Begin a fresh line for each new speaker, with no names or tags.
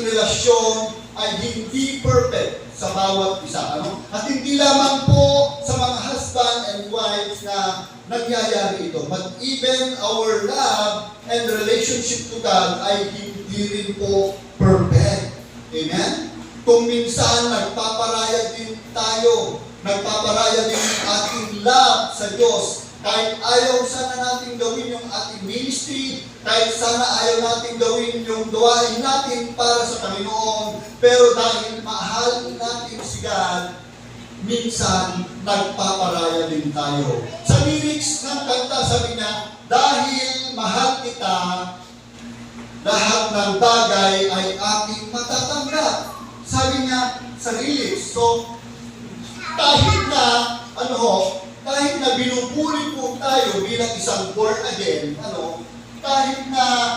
relasyon ay hindi perfect sa bawat isa. Ano? At hindi lamang po sa mga husband and wives na nangyayari ito, but even our love and relationship to God ay hindi rin po perfect. Amen? Kung minsan nagpaparaya din tayo, nagpaparaya din ang ating love sa Diyos, kahit ayaw sana natin gawin yung ating ministry, kahit sana ayaw natin gawin yung gawain natin para sa Panginoon, pero dahil mahal natin si God, minsan nagpaparaya din tayo. Sa lyrics ng kanta, sabi na, dahil mahal kita, lahat ng bagay ay aking matatanggap. Sabi niya sa lyrics. So, kahit na, kahit na binupuri po tayo bilang isang born again, kahit na